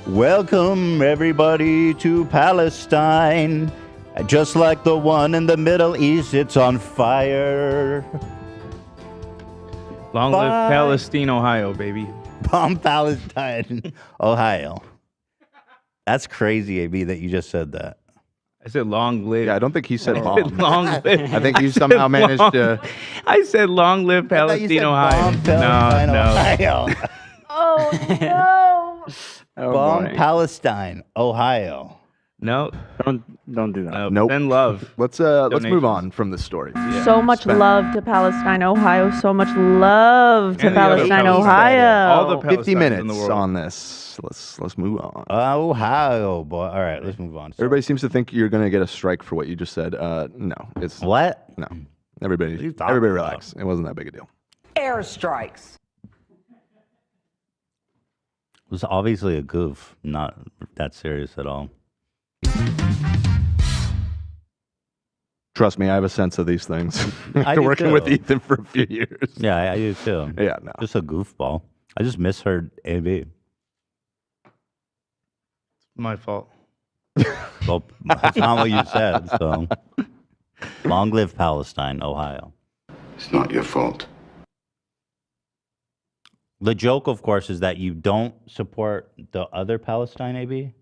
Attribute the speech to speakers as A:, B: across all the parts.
A: Welcome, everybody, to Palestine. Just like the one in the Middle East, it's on fire.
B: Long live Palestine, Ohio, baby.
A: Bomb Palestine, Ohio. That's crazy, AB, that you just said that.
B: I said long live.
C: Yeah, I don't think he said
B: I
C: bomb.
B: said long live.
C: I think you somehow managed to.
B: I said long live Palestine, Ohio.
A: Bomb Palestine,
B: No.
A: Ohio.
D: Oh no!
A: Bomb Palestine, Ohio.
B: No.
E: Don't do that.
B: No.
C: Nope.
B: Send love.
C: Let's move on from this story.
B: Yeah.
D: So much love to Palestine, Ohio. So much love to
B: And the other
D: Palestine,
B: Palestine.
D: Ohio.
B: All the
C: 50
B: Palestinians in
C: minutes
B: the world.
C: on this. Let's move on.
A: Ohio, boy. All right, let's move on. So-
C: Everybody seems to think you're going to get a strike for what you just said. No, it's
A: What?
C: no.
A: What are
C: Everybody
A: you talking
C: relax. It wasn't that big a deal.
F: Airstrikes.
A: It was obviously a goof, not that serious at all.
C: Trust me, I have a sense of these things.
A: I
C: After
A: do
C: working
A: too.
C: with Ethan for a few years.
A: Yeah, I do too.
C: Yeah, no.
A: Just a goofball. I just misheard AB.
B: My fault.
A: Well, that's not what you said. So, long live Palestine, Ohio.
G: It's not your fault.
A: The joke, of course, is that you don't support the other Palestine, AB.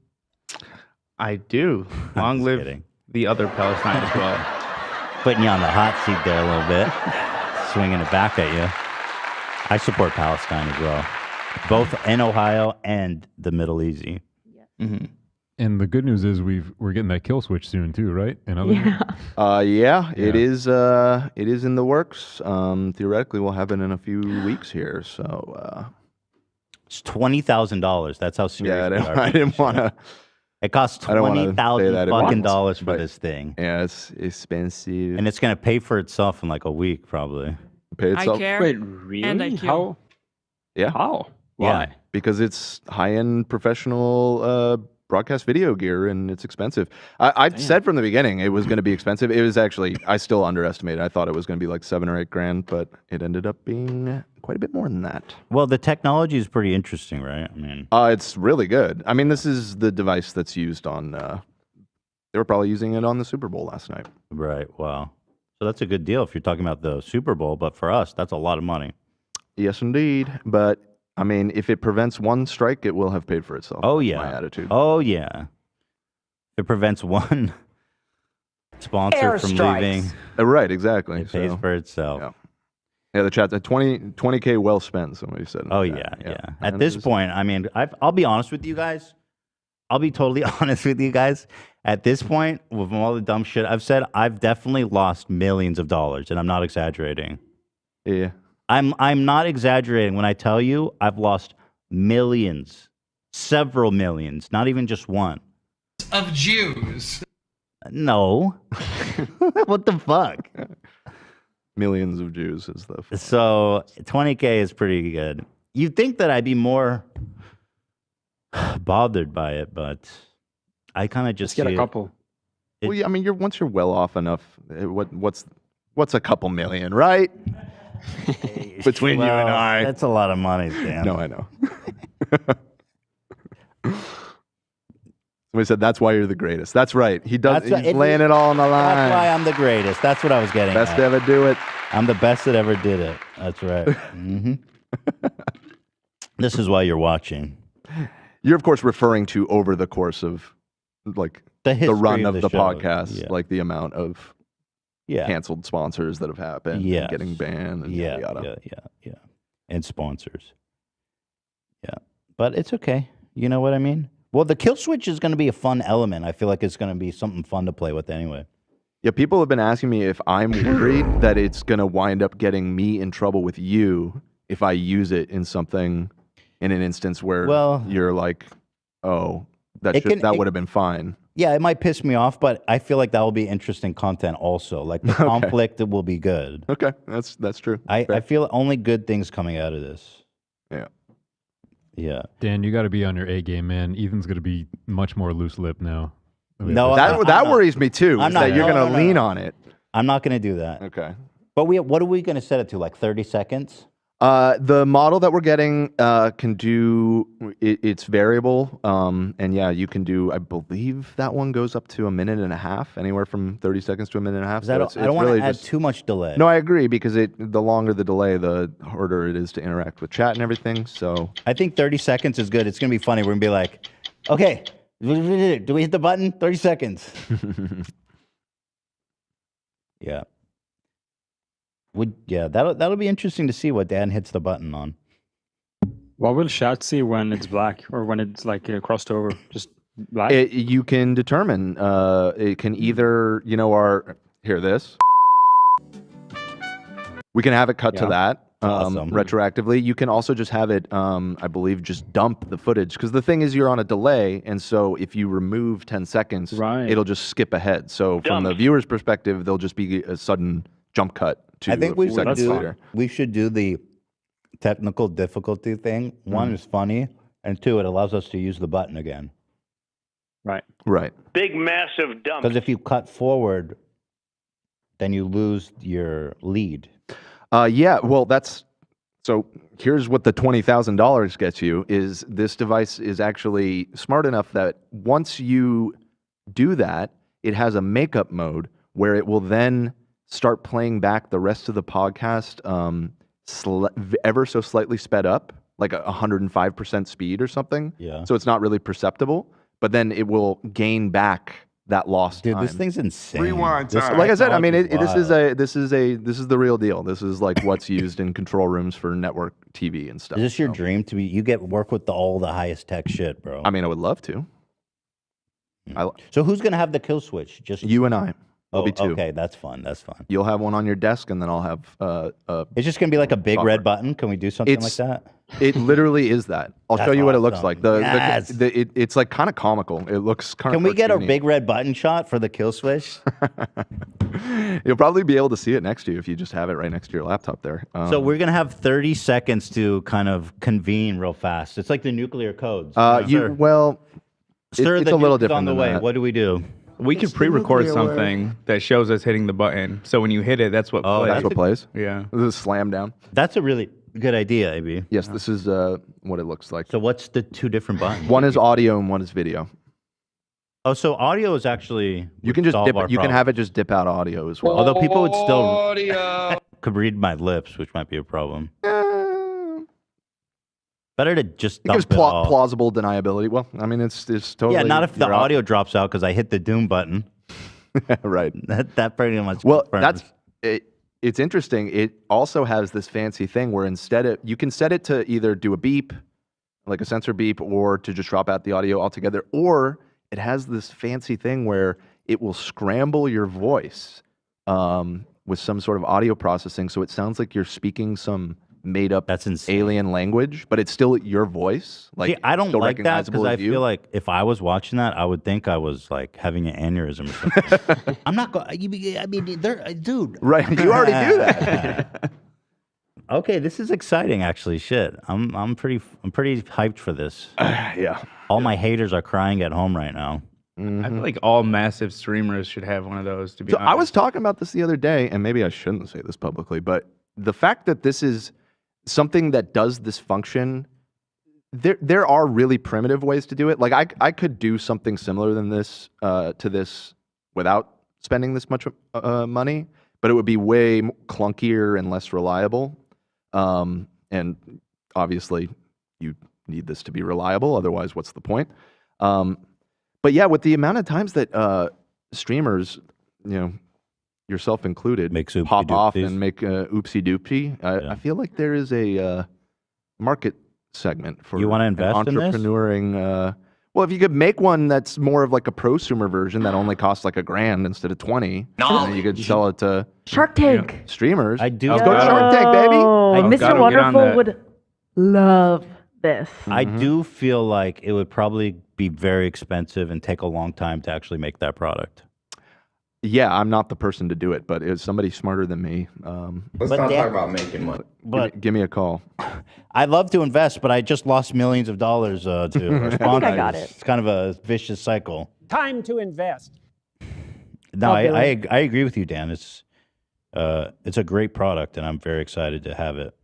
B: I do. Long
A: Just
B: live
A: kidding.
B: the other Palestine as well.
A: Putting you on the hot seat there a little bit, swinging it back at you. I support Palestine as well, both in Ohio and the Middle East.
B: Mm-hmm.
H: And the good news is we're getting that kill switch soon too, right? And other
D: Yeah.
C: It is in the works. Theoretically, we'll have it in a few weeks here. So
A: It's $20,000. That's how serious
C: yeah,
A: we are.
C: I didn't want to.
A: It costs
C: I don't wanna say that
A: $20,000
C: at
A: fucking
C: once,
A: dollars for
C: but-
A: this thing,
C: Yeah, it's expensive.
A: and it's gonna pay for itself in like a week, probably.
C: Pay itself.
F: I care.
E: Wait, really?
F: And I kill.
E: How?
C: Yeah.
E: How?
A: Yeah.
E: Why?
C: Because it's high-end professional broadcast video gear and it's expensive. I said from the beginning it was going to be expensive. It was actually, I still underestimated. I thought it was going to be like $7 or $8 but it ended up being quite a bit more than that.
A: Well, the technology is pretty interesting, right? I mean,
C: It's really good. I mean, this is the device that's used on. They were probably using it on the Super Bowl last night.
A: right? Wow. So that's a good deal if you're talking about the Super Bowl, but for us, that's a lot of money.
C: Yes, indeed. But I mean, if it prevents one strike, it will have paid for itself.
A: Oh
C: That's
A: yeah.
C: my attitude.
A: Oh yeah. It prevents one sponsor from
F: Airstrikes.
A: leaving.
C: Right, exactly.
A: It pays
C: So,
A: for itself.
C: yeah. Yeah, the chat, 20K well spent, somebody said. in
A: Oh
C: the
A: yeah,
C: chat.
A: yeah. At
C: And
A: this
C: it's-
A: point, I mean, I'll be honest with you guys. I'll be totally honest with you guys. At this point, with all the dumb shit I've said, I've definitely lost millions of dollars, and I'm not exaggerating.
C: Yeah.
A: I'm not exaggerating when I tell you I've lost millions, several millions, not even just one.
I: Of Jews.
A: No. What the fuck?
C: Millions of Jews is the.
A: So 20K is pretty good. You'd think that I'd be more bothered by it, but I kind of just
E: Just get
A: see
E: a
A: it-
E: couple.
A: It-
C: Well, yeah, I mean, once you're well off enough, what's a couple million, right? Between you and
A: Well,
C: I.
A: That's a lot of money, Dan.
C: No, I know. Somebody said that's why you're the greatest. That's right. He does.
A: That's right.
C: He's laying it all on the line.
A: That's why I'm the greatest. That's what I was getting
C: Best
A: at.
C: to ever do it.
A: I'm the best that ever did it. That's right. This is why you're watching.
C: You're of course referring to over the course of like
A: The
C: the
A: history
C: run of the
A: show.
C: podcast,
A: Yeah.
C: like the amount of
A: Yeah.
C: canceled sponsors that have happened, and
A: Yes.
C: getting banned, and
A: Yeah,
C: yada yada.
A: yeah. And sponsors. Yeah. But it's okay. You know what I mean? Well, the kill switch is going to be a fun element. I feel like it's going to be something fun to play with anyway.
C: Yeah, people have been asking me if I'm worried that it's going to wind up getting me in trouble with you if I use it in something, in an instance where
A: Well,
C: you're like, oh, that
A: it can- it-
C: would have been fine.
A: Yeah, it might piss me off, but I feel like that will be interesting content also. Like the conflict will be good.
C: Okay, that's true.
A: I
C: Fair.
A: feel only good things coming out of this.
C: Yeah.
A: Yeah.
H: Dan, you got to be on your A game, man. Ethan's going to be much more loose lip now.
A: No,
C: that
A: I'm
C: that
A: not.
C: worries me too.
A: I'm
C: Is
A: not-
C: that you're
A: no,
C: going to
A: no, no,
C: lean
A: no.
C: on it.
A: I'm not going to do that.
C: Okay.
A: But what are we going to set it to? Like 30 seconds?
C: The model that we're getting can do it's variable, and yeah, you can do. I believe that one goes up to a minute and a half, anywhere from 30 seconds to a minute and a half.
A: 'Cause I don't want to add too much delay.
C: No, I agree because the longer the delay, the harder it is to interact with chat and everything. So
A: I think 30 seconds is good. It's gonna be funny. We're gonna be like, okay, do we hit the button? 30 seconds. Yeah. That'll be interesting to see what Dan hits the button on.
E: What will chat see when it's black or when it's like crossed over? Just black?
C: you can determine. It can either this. We can have it cut to that.
A: Awesome.
C: Retroactively. You can also just have it, I believe, just dump the footage. Because the thing is, you're on a delay, and so if you remove 10 seconds, it'll just skip ahead. So from the viewer's perspective, there'll just be a sudden jump cut to
A: I think
C: a few seconds later.
A: we should do the technical difficulty thing. One is funny, and two, it allows us to use the button again.
E: Right.
F: Big, massive dump.
A: Because if you cut forward, then you lose your lead.
C: Yeah, well, so here's what the $20,000 gets you is this device is actually smart enough that once you do that, it has a makeup mode where it will then start playing back the rest of the podcast ever so slightly sped up, like 105% speed or something.
A: Yeah.
C: So it's not really perceptible, but then it will gain back that lost
A: Dude,
C: time.
A: this thing's insane.
G: Rewind
A: This
G: time.
C: Like I said, I mean,
A: technology's
C: this is the real deal. This is like what's used in control rooms for network TV and stuff.
A: Is this your
C: so.
A: dream to be? You get work with all the highest tech shit, bro.
C: I mean, I would love to.
A: So who's gonna have the kill switch? Just
C: You and I. There'll
A: Oh,
C: be two.
A: okay, that's fun. That's fun.
C: You'll have one on your desk, and then I'll have
A: It's just gonna be like a big
C: software.
A: red button. Can we do something like
C: It's-
A: that?
C: It literally is that. I'll
A: That's
C: show you what it looks
A: awesome.
C: like.
A: Yes.
C: It's like kind of comical. It looks kind of.
A: Can we get a big red button shot for the kill switch?
C: You'll probably be able to see it next to you if you just have it right next to your laptop there.
A: So we're gonna have 30 seconds to kind of convene real fast. It's like the nuclear codes.
C: Sir,
A: it's
C: the
A: a little
C: different
A: on the
C: than
A: way.
C: that.
A: What do we do?
B: We could pre-record something that shows us hitting the button. So when you hit it, that's what
A: Oh,
B: plays.
C: That's what plays.
B: Yeah.
C: This is slam down.
A: That's a really good idea, AB.
C: Yes, this is what it looks like.
A: So what's the two different buttons?
C: One is audio and one is video.
A: Oh, so audio is actually
C: You can just dip. You can have it just dip out audio as well.
A: Although people would still
I: Audio.
A: could read my lips, which might be a problem. Better to just
C: It gives
A: dump it all.
C: plausible deniability. Well, I mean, it's totally.
A: Yeah, not if the
C: you're out-
A: audio drops out because I hit the doom button.
C: right.
A: That pretty much.
C: Well,
A: confirms.
C: it's interesting. It also has this fancy thing where you can set it to either do a beep, like a sensor beep, or to just drop out the audio altogether. Or it has this fancy thing where it will scramble your voice with some sort of audio processing, so it sounds like you're speaking some made up
A: That's insane.
C: alien language, but it's still your voice. Like
A: See, I don't
C: still
A: like that
C: recognizable
A: because I
C: as you.
A: feel like if I was watching that, I would think I was like having an aneurysm or something. I'm not going. I mean, dude.
C: Right, you already do that.
A: Okay, this is exciting. Actually, shit. I'm pretty hyped for this.
C: Yeah.
A: All my haters are crying at home right now.
B: I feel like all massive streamers should have one of those, to be
C: So
B: honest.
C: I was talking about this the other day, and maybe I shouldn't say this publicly, but the fact that this is something that does this function, there are really primitive ways to do it. Like I could do something similar than this to this without spending this much money, but it would be way clunkier and less reliable. And obviously, you need this to be reliable. Otherwise, what's the point? But yeah, with the amount of times that streamers, yourself included,
A: Make oopsie
C: pop off
A: doopsies.
C: and make oopsie doopsie, I feel like there is a market segment for
A: You wanna invest in this?
C: entrepreneuring. Well, if you could make one that's more of like a prosumer version that only costs like $1,000 instead of 20, and then you could sell it to
D: Shark Tank.
C: streamers.
A: I do.
C: Let's go to Shark Tank, baby.
D: Oh,
B: I've
D: Mr.
B: gotta get on
D: Wonderful
B: that.
D: would love this.
A: I do feel like it would probably be very expensive and take a long time to actually make that product.
C: Yeah, I'm not the person to do it, but it's somebody smarter than me.
G: Let's
A: But
G: not
A: Dan-
G: talk about making money.
A: But
C: Give me a call.
A: I'd love to invest, but I just lost millions of dollars to our sponsors.
D: got it.
A: It's kind of a vicious cycle.
J: Time to invest.
A: No,
D: I'll do
A: I
D: it.
A: I agree with you, Dan. It's a great product, and I'm very excited to have it.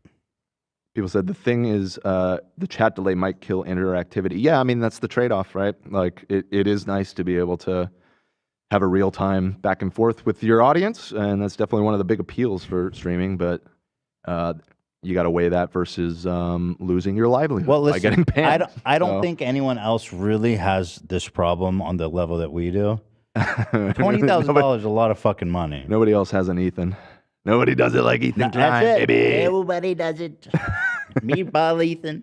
C: People said the thing is the chat delay might kill interactivity. Yeah, I mean, that's the trade-off, right? Like, it is nice to be able to have a real-time back and forth with your audience, and that's definitely one of the big appeals for streaming, but you got to weigh that versus losing your livelihood
A: Well, listen,
C: by getting banned.
A: I don't
C: So-
A: think anyone else really has this problem on the level that we do. $20,000 is a lot of fucking money.
C: Nobody else has an Ethan. Nobody does it like Ethan Klein,
A: That's it.
C: baby.
A: Everybody does it. Meatball Ethan.